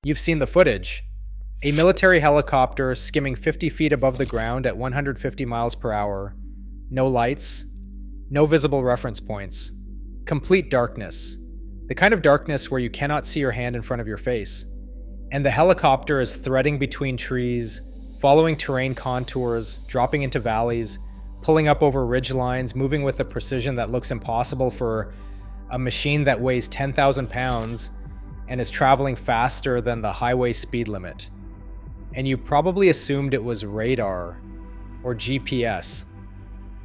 You've seen the footage. A military helicopter skimming 50 feet above the ground at 150 miles per hour. No lights, no visible reference points. Complete darkness. The kind of darkness where you cannot see your hand in front of your face. And the helicopter is threading between trees, following terrain contours, dropping into valleys, pulling up over ridge lines, moving with a precision that looks impossible for a machine that weighs 10,000 pounds and is traveling faster than the highway speed limit. And you probably assumed it was radar, or GPS,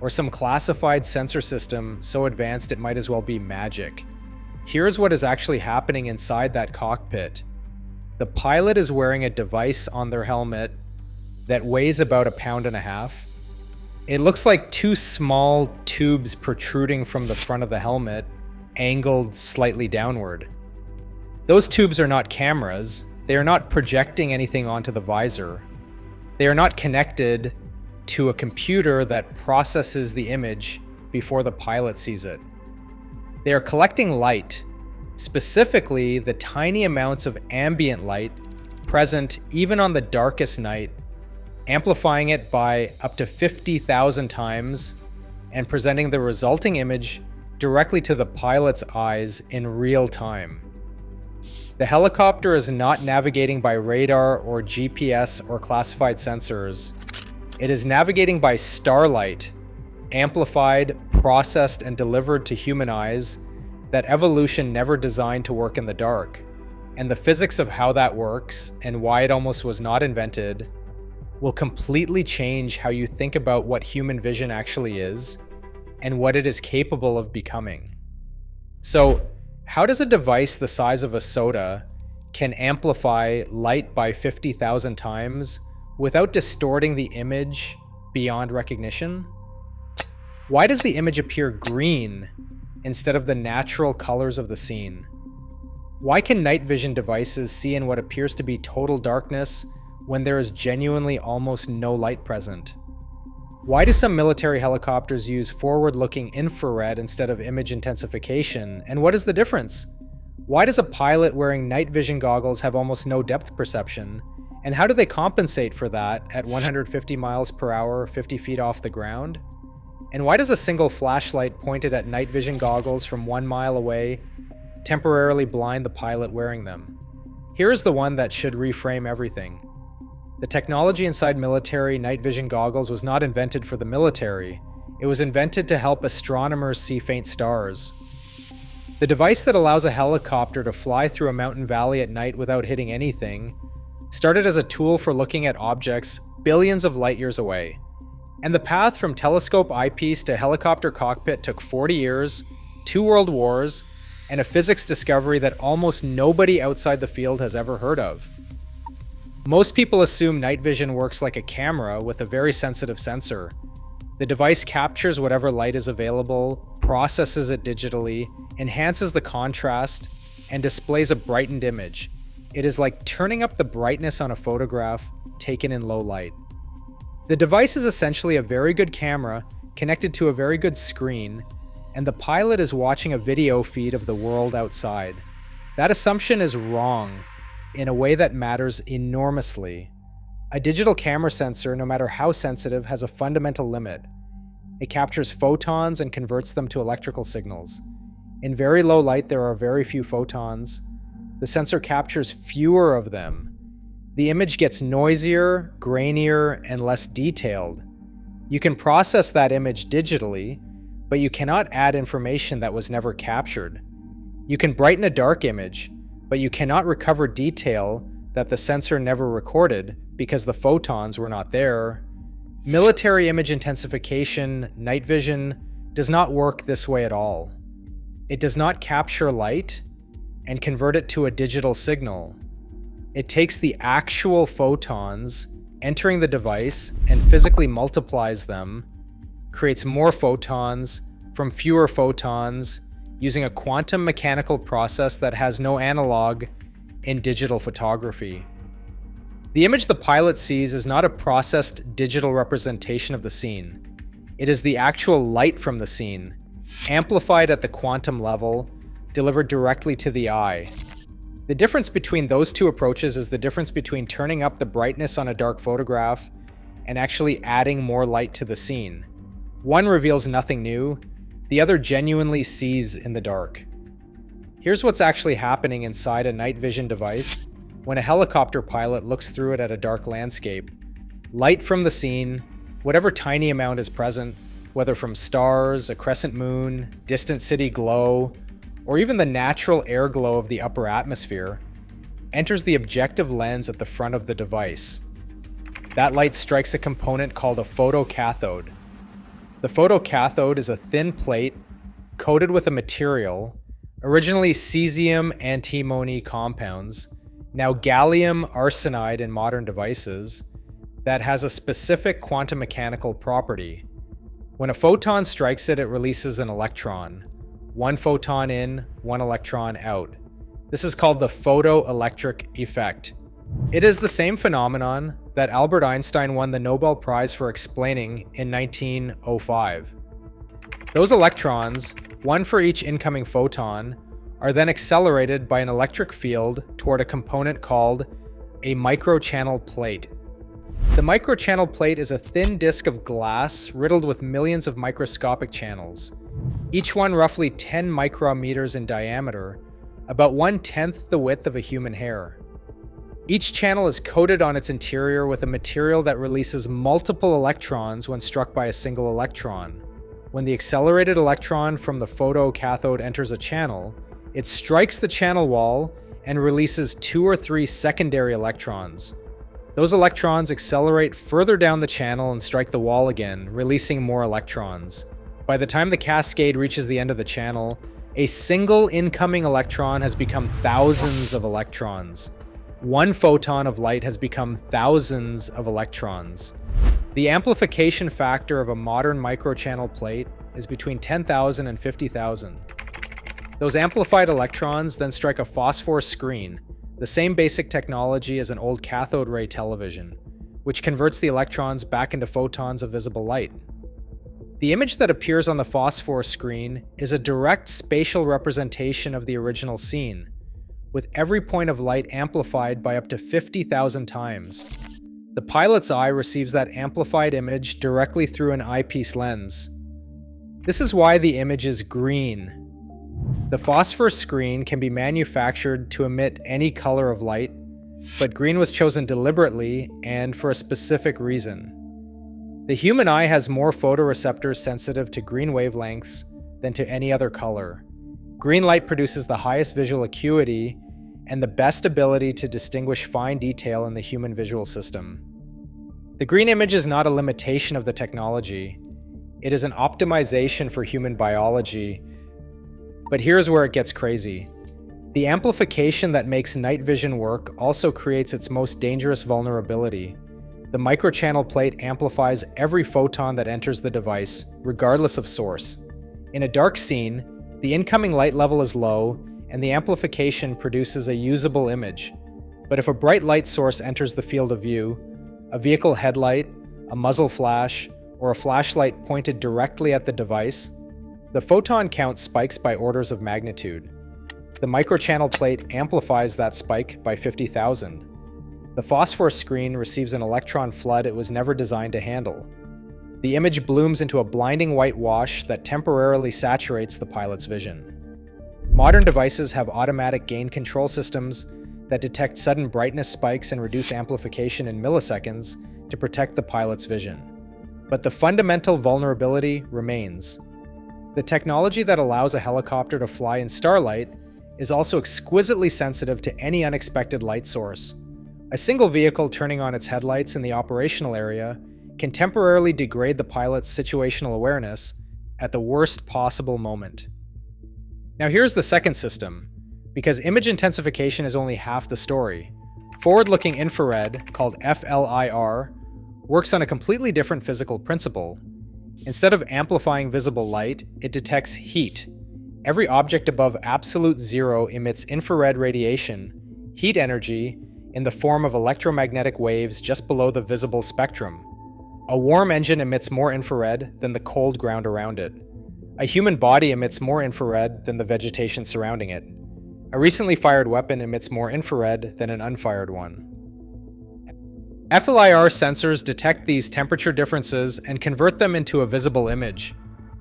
or some classified sensor system so advanced it might as well be magic. Here's what is actually happening inside that cockpit. The pilot is wearing a device on their helmet that weighs about 1.5 pounds. It looks like two small tubes protruding from the front of the helmet, angled slightly downward. Those tubes are not cameras. They are not projecting anything onto the visor. They are not connected to a computer that processes the image before the pilot sees it. They are collecting light, specifically the tiny amounts of ambient light present even on the darkest night, amplifying it by up to 50,000 times and presenting the resulting image directly to the pilot's eyes in real time. The helicopter is not navigating by radar or GPS or classified sensors. It is navigating by starlight, amplified, processed, and delivered to human eyes that evolution never designed to work in the dark. And the physics of how that works and why it almost was not invented will completely change how you think about what human vision actually is and what it is capable of becoming. So, how does a device the size of a soda can amplify light by 50,000 times without distorting the image beyond recognition? Why does the image appear green instead of the natural colors of the scene? Why can night vision devices see in what appears to be total darkness when there is genuinely almost no light present? Why do some military helicopters use forward-looking infrared instead of image intensification, and what is the difference? Why does a pilot wearing night vision goggles have almost no depth perception, and how do they compensate for that at 150 miles per hour, 50 feet off the ground? And why does a single flashlight pointed at night vision goggles from 1 mile away temporarily blind the pilot wearing them? Here is the one that should reframe everything. The technology inside military night vision goggles was not invented for the military. It was invented to help astronomers see faint stars. The device that allows a helicopter to fly through a mountain valley at night without hitting anything started as a tool for looking at objects billions of light years away. And the path from telescope eyepiece to helicopter cockpit took 40 years, 2 world wars, and a physics discovery that almost nobody outside the field has ever heard of. Most people assume night vision works like a camera with a very sensitive sensor. The device captures whatever light is available, processes it digitally, enhances the contrast, and displays a brightened image. It is like turning up the brightness on a photograph taken in low light. The device is essentially a very good camera connected to a very good screen, and the pilot is watching a video feed of the world outside. That assumption is wrong in a way that matters enormously. A digital camera sensor, no matter how sensitive, has a fundamental limit. It captures photons and converts them to electrical signals. In very low light, there are very few photons. The sensor captures fewer of them. The image gets noisier, grainier, and less detailed. You can process that image digitally, but you cannot add information that was never captured. You can brighten a dark image, but you cannot recover detail that the sensor never recorded because the photons were not there. Military image intensification, night vision, does not work this way at all. It does not capture light and convert it to a digital signal. It takes the actual photons entering the device and physically multiplies them, creates more photons from fewer photons, using a quantum mechanical process that has no analog in digital photography. The image the pilot sees is not a processed digital representation of the scene. It is the actual light from the scene, amplified at the quantum level, delivered directly to the eye. The difference between those two approaches is the difference between turning up the brightness on a dark photograph and actually adding more light to the scene. One reveals nothing new, the other genuinely sees in the dark. Here's what's actually happening inside a night vision device when a helicopter pilot looks through it at a dark landscape. Light from the scene, whatever tiny amount is present, whether from stars, a crescent moon, distant city glow, or even the natural air glow of the upper atmosphere, enters the objective lens at the front of the device. That light strikes a component called a photocathode. The photocathode is a thin plate coated with a material, originally cesium antimony compounds, now gallium arsenide in modern devices, that has a specific quantum mechanical property. When a photon strikes it, it releases an electron. One photon in, one electron out. This is called the photoelectric effect. It is the same phenomenon that Albert Einstein won the Nobel Prize for explaining in 1905. Those electrons, one for each incoming photon, are then accelerated by an electric field toward a component called a microchannel plate. The microchannel plate is a thin disc of glass riddled with millions of microscopic channels, each one roughly 10 micrometers in diameter, about 1/10 the width of a human hair. Each channel is coated on its interior with a material that releases multiple electrons when struck by a single electron. When the accelerated electron from the photocathode enters a channel, it strikes the channel wall and releases 2 or 3 secondary electrons. Those electrons accelerate further down the channel and strike the wall again, releasing more electrons. By the time the cascade reaches the end of the channel, a single incoming electron has become thousands of electrons. One photon of light has become thousands of electrons. The amplification factor of a modern microchannel plate is between 10,000 and 50,000. Those amplified electrons then strike a phosphor screen, the same basic technology as an old cathode ray television, which converts the electrons back into photons of visible light. The image that appears on the phosphor screen is a direct spatial representation of the original scene, with every point of light amplified by up to 50,000 times. The pilot's eye receives that amplified image directly through an eyepiece lens. This is why the image is green. The phosphor screen can be manufactured to emit any color of light, but green was chosen deliberately and for a specific reason. The human eye has more photoreceptors sensitive to green wavelengths than to any other color. Green light produces the highest visual acuity and the best ability to distinguish fine detail in the human visual system. The green image is not a limitation of the technology. It is an optimization for human biology. But here's where it gets crazy. The amplification that makes night vision work also creates its most dangerous vulnerability. The microchannel plate amplifies every photon that enters the device, regardless of source. In a dark scene, the incoming light level is low, and the amplification produces a usable image. But if a bright light source enters the field of view, a vehicle headlight, a muzzle flash, or a flashlight pointed directly at the device, the photon count spikes by orders of magnitude. The microchannel plate amplifies that spike by 50,000. The phosphor screen receives an electron flood it was never designed to handle. The image blooms into a blinding white wash that temporarily saturates the pilot's vision. Modern devices have automatic gain control systems that detect sudden brightness spikes and reduce amplification in milliseconds to protect the pilot's vision. But the fundamental vulnerability remains. The technology that allows a helicopter to fly in starlight is also exquisitely sensitive to any unexpected light source. A single vehicle turning on its headlights in the operational area can temporarily degrade the pilot's situational awareness at the worst possible moment. Now here's the second system, because image intensification is only half the story. Forward-looking infrared, called FLIR, works on a completely different physical principle. Instead of amplifying visible light, it detects heat. Every object above absolute zero emits infrared radiation, heat energy, in the form of electromagnetic waves just below the visible spectrum. A warm engine emits more infrared than the cold ground around it. A human body emits more infrared than the vegetation surrounding it. A recently fired weapon emits more infrared than an unfired one. FLIR sensors detect these temperature differences and convert them into a visible image,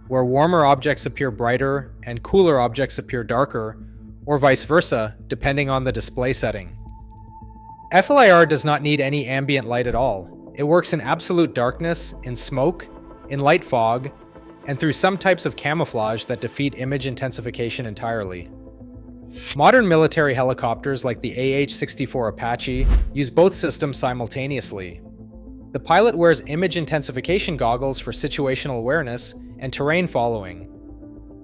where warmer objects appear brighter and cooler objects appear darker, or vice versa, depending on the display setting. FLIR does not need any ambient light at all. It works in absolute darkness, in smoke, in light fog, and through some types of camouflage that defeat image intensification entirely. Modern military helicopters like the AH-64 Apache use both systems simultaneously. The pilot wears image intensification goggles for situational awareness and terrain following.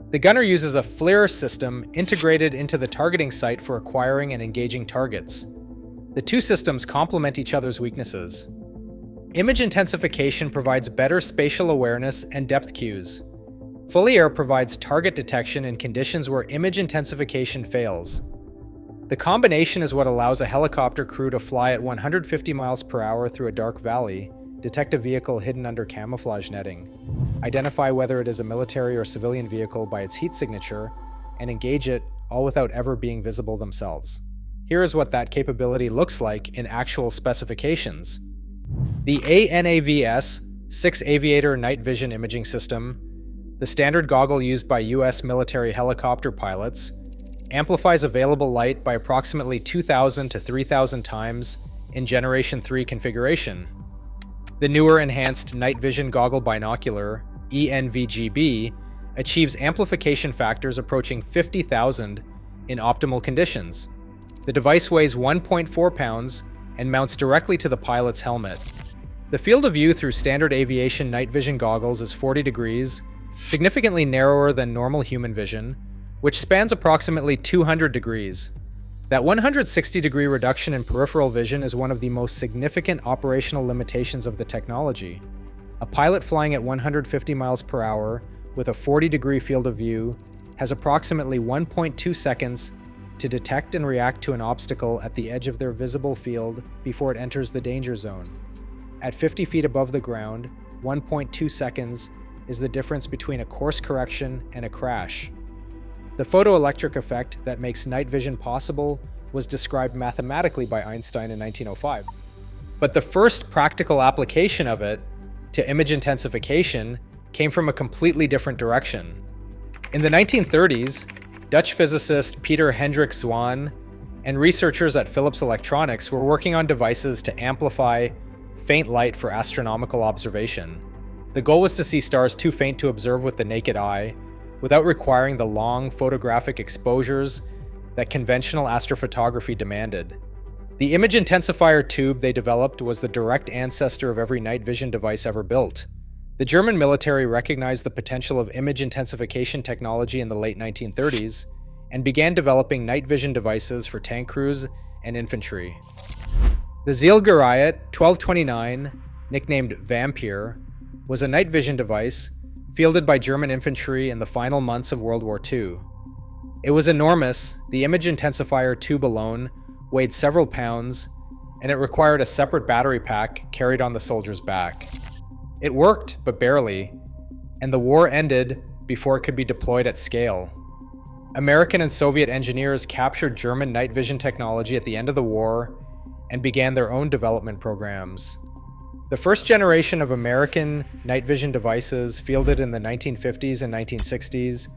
The gunner uses a FLIR system integrated into the targeting sight for acquiring and engaging targets. The two systems complement each other's weaknesses. Image intensification provides better spatial awareness and depth cues. FLIR provides target detection in conditions where image intensification fails. The combination is what allows a helicopter crew to fly at 150 miles per hour through a dark valley, detect a vehicle hidden under camouflage netting, identify whether it is a military or civilian vehicle by its heat signature, and engage it, all without ever being visible themselves. Here is what that capability looks like in actual specifications. The ANAVS 6 Aviator Night Vision Imaging System, the standard goggle used by US military helicopter pilots, amplifies available light by approximately 2,000 to 3,000 times in Generation 3 configuration. The newer Enhanced Night Vision Goggle Binocular, NVGs, achieves amplification factors approaching 50,000 in optimal conditions. The device weighs 1.4 pounds and mounts directly to the pilot's helmet. The field of view through standard aviation night vision goggles is 40 degrees, significantly narrower than normal human vision, which spans approximately 200 degrees. That 160-degree reduction in peripheral vision is one of the most significant operational limitations of the technology. A pilot flying at 150 miles per hour with a 40-degree field of view has approximately 1.2 seconds to detect and react to an obstacle at the edge of their visible field before it enters the danger zone. At 50 feet above the ground, 1.2 seconds is the difference between a course correction and a crash. The photoelectric effect that makes night vision possible was described mathematically by Einstein in 1905. But the first practical application of it to image intensification came from a completely different direction. In the 1930s, Dutch physicist Peter Hendrik Zwaan and researchers at Philips Electronics were working on devices to amplify faint light for astronomical observation. The goal was to see stars too faint to observe with the naked eye, without requiring the long photographic exposures that conventional astrophotography demanded. The image intensifier tube they developed was the direct ancestor of every night vision device ever built. The German military recognized the potential of image intensification technology in the late 1930s and began developing night vision devices for tank crews and infantry. The Zielgerät 1229, nicknamed Vampire, was a night vision device fielded by German infantry in the final months of World War II. It was enormous. The image intensifier tube alone weighed several pounds, and it required a separate battery pack carried on the soldier's back. It worked, but barely, and the war ended before it could be deployed at scale. American and Soviet engineers captured German night vision technology at the end of the war and began their own development programs. The first generation of American night vision devices, fielded in the 1950s and 1960s,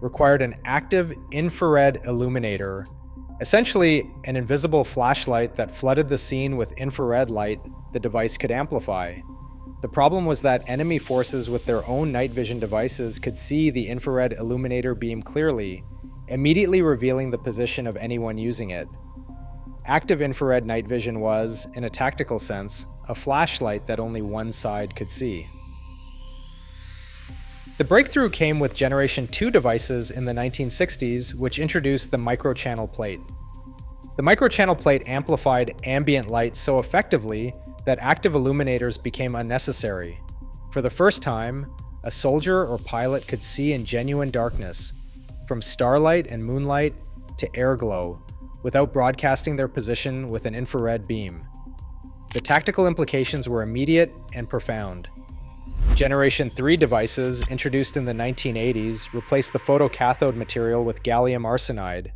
required an active infrared illuminator, essentially an invisible flashlight that flooded the scene with infrared light the device could amplify. The problem was that enemy forces with their own night vision devices could see the infrared illuminator beam clearly, immediately revealing the position of anyone using it. Active infrared night vision was, in a tactical sense, a flashlight that only one side could see. The breakthrough came with Generation 2 devices in the 1960s, which introduced the microchannel plate. The microchannel plate amplified ambient light so effectively that active illuminators became unnecessary. For the first time, a soldier or pilot could see in genuine darkness, from starlight and moonlight to airglow, without broadcasting their position with an infrared beam. The tactical implications were immediate and profound. Generation 3 devices, introduced in the 1980s, replaced the photocathode material with gallium arsenide,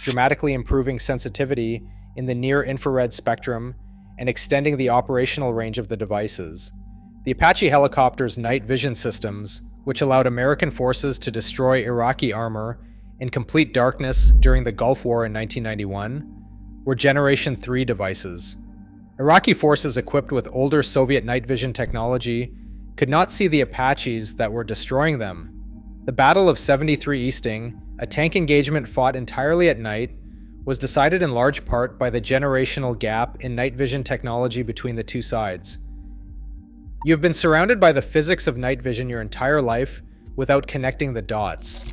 dramatically improving sensitivity in the near-infrared spectrum and extending the operational range of the devices. The Apache helicopter's night vision systems, which allowed American forces to destroy Iraqi armor in complete darkness during the Gulf War in 1991, were Generation 3 devices. Iraqi forces equipped with older Soviet night vision technology could not see the Apaches that were destroying them. The Battle of 73 Easting, a tank engagement fought entirely at night, was decided in large part by the generational gap in night vision technology between the two sides. You have been surrounded by the physics of night vision your entire life without connecting the dots.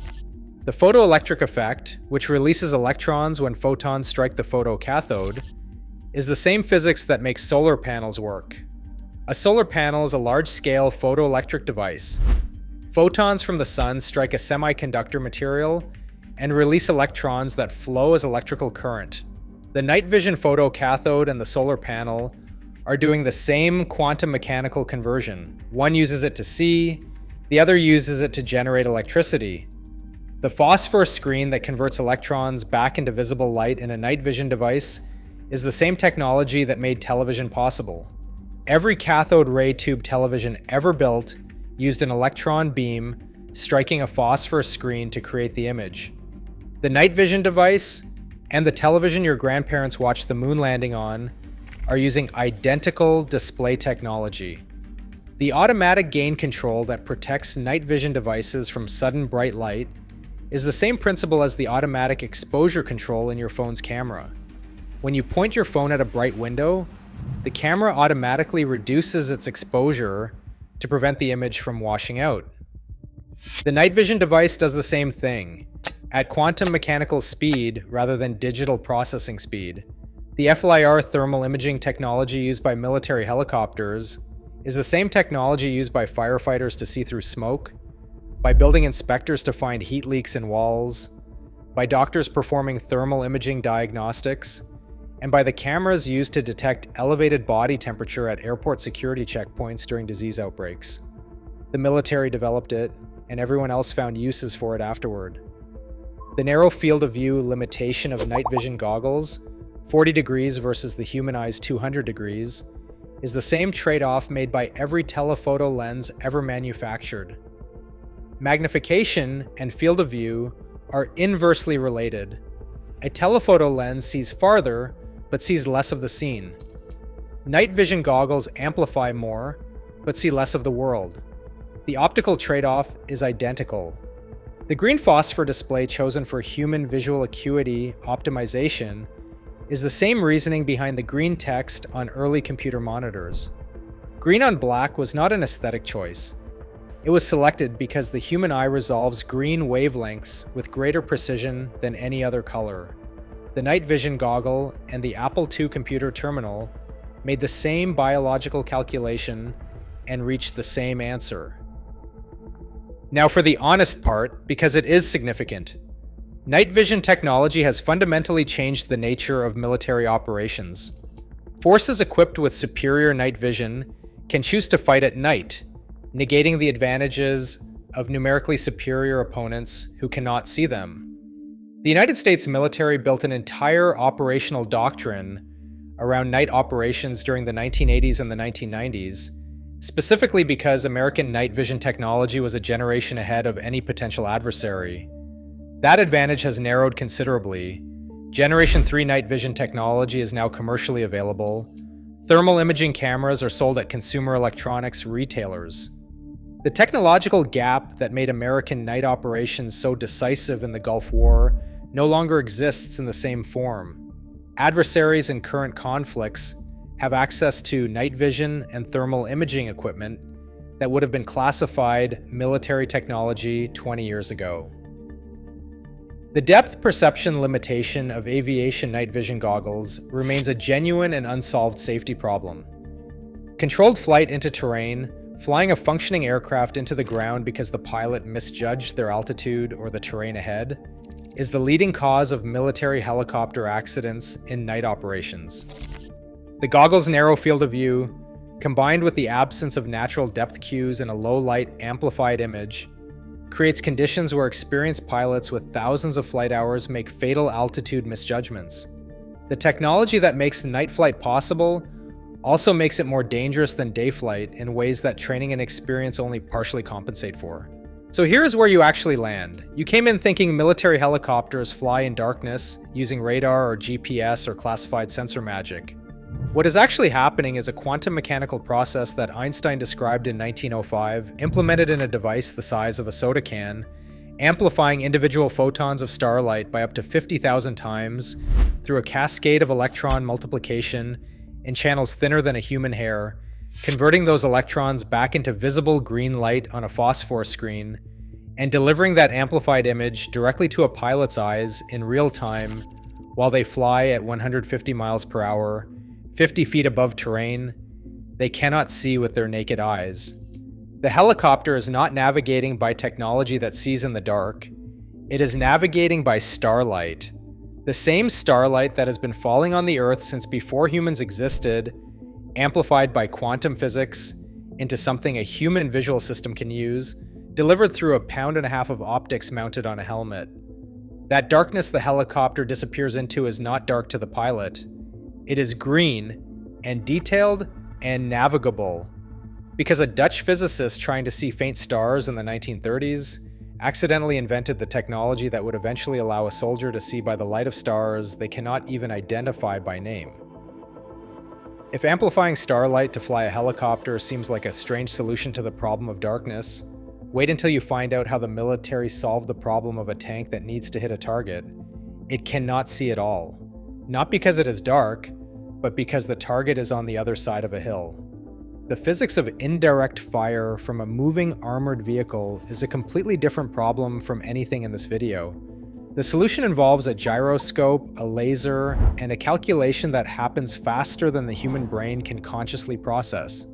The photoelectric effect, which releases electrons when photons strike the photocathode, is the same physics that makes solar panels work. A solar panel is a large-scale photoelectric device. Photons from the sun strike a semiconductor material and release electrons that flow as electrical current. The night vision photocathode and the solar panel are doing the same quantum mechanical conversion. One uses it to see, the other uses it to generate electricity. The phosphor screen that converts electrons back into visible light in a night vision device is the same technology that made television possible. Every cathode ray tube television ever built used an electron beam striking a phosphor screen to create the image. The night vision device and the television your grandparents watched the moon landing on are using identical display technology. The automatic gain control that protects night vision devices from sudden bright light is the same principle as the automatic exposure control in your phone's camera. When you point your phone at a bright window, the camera automatically reduces its exposure to prevent the image from washing out. The night vision device does the same thing, at quantum mechanical speed rather than digital processing speed. The FLIR thermal imaging technology used by military helicopters is the same technology used by firefighters to see through smoke, by building inspectors to find heat leaks in walls, by doctors performing thermal imaging diagnostics, and by the cameras used to detect elevated body temperature at airport security checkpoints during disease outbreaks. The military developed it, and everyone else found uses for it afterward. The narrow field of view limitation of night vision goggles, 40 degrees versus the human eye's 200 degrees, is the same trade-off made by every telephoto lens ever manufactured. Magnification and field of view are inversely related. A telephoto lens sees farther, but sees less of the scene. Night vision goggles amplify more, but see less of the world. The optical trade-off is identical. The green phosphor display chosen for human visual acuity optimization is the same reasoning behind the green text on early computer monitors. Green on black was not an aesthetic choice. It was selected because the human eye resolves green wavelengths with greater precision than any other color. The night vision goggle and the Apple II computer terminal made the same biological calculation and reached the same answer. Now for the honest part, because it is significant. Night vision technology has fundamentally changed the nature of military operations. Forces equipped with superior night vision can choose to fight at night, negating the advantages of numerically superior opponents who cannot see them. The United States military built an entire operational doctrine around night operations during the 1980s and the 1990s, specifically because American night vision technology was a generation ahead of any potential adversary. That advantage has narrowed considerably. Generation 3 night vision technology is now commercially available. Thermal imaging cameras are sold at consumer electronics retailers. The technological gap that made American night operations so decisive in the Gulf War no longer exists in the same form. Adversaries in current conflicts have access to night vision and thermal imaging equipment that would have been classified military technology 20 years ago. The depth perception limitation of aviation night vision goggles remains a genuine and unsolved safety problem. Controlled flight into terrain, flying a functioning aircraft into the ground because the pilot misjudged their altitude or the terrain ahead, is the leading cause of military helicopter accidents in night operations. The goggles' narrow field of view, combined with the absence of natural depth cues in a low-light amplified image, creates conditions where experienced pilots with thousands of flight hours make fatal altitude misjudgments. The technology that makes night flight possible also makes it more dangerous than day flight in ways that training and experience only partially compensate for. So here's where you actually land. You came in thinking military helicopters fly in darkness using radar or GPS or classified sensor magic. What is actually happening is a quantum mechanical process that Einstein described in 1905, implemented in a device the size of a soda can, amplifying individual photons of starlight by up to 50,000 times through a cascade of electron multiplication in channels thinner than a human hair, converting those electrons back into visible green light on a phosphor screen, and delivering that amplified image directly to a pilot's eyes in real time while they fly at 150 miles per hour, 50 feet above terrain they cannot see with their naked eyes. The helicopter is not navigating by technology that sees in the dark. It is navigating by starlight. The same starlight that has been falling on the Earth since before humans existed, amplified by quantum physics into something a human visual system can use, delivered through a 1.5 pound of optics mounted on a helmet. That darkness the helicopter disappears into is not dark to the pilot. It is green and detailed and navigable, because a Dutch physicist trying to see faint stars in the 1930s accidentally invented the technology that would eventually allow a soldier to see by the light of stars they cannot even identify by name. If amplifying starlight to fly a helicopter seems like a strange solution to the problem of darkness, wait until you find out how the military solved the problem of a tank that needs to hit a target. It cannot see at all. Not because it is dark, but because the target is on the other side of a hill. The physics of indirect fire from a moving armored vehicle is a completely different problem from anything in this video. The solution involves a gyroscope, a laser, and a calculation that happens faster than the human brain can consciously process.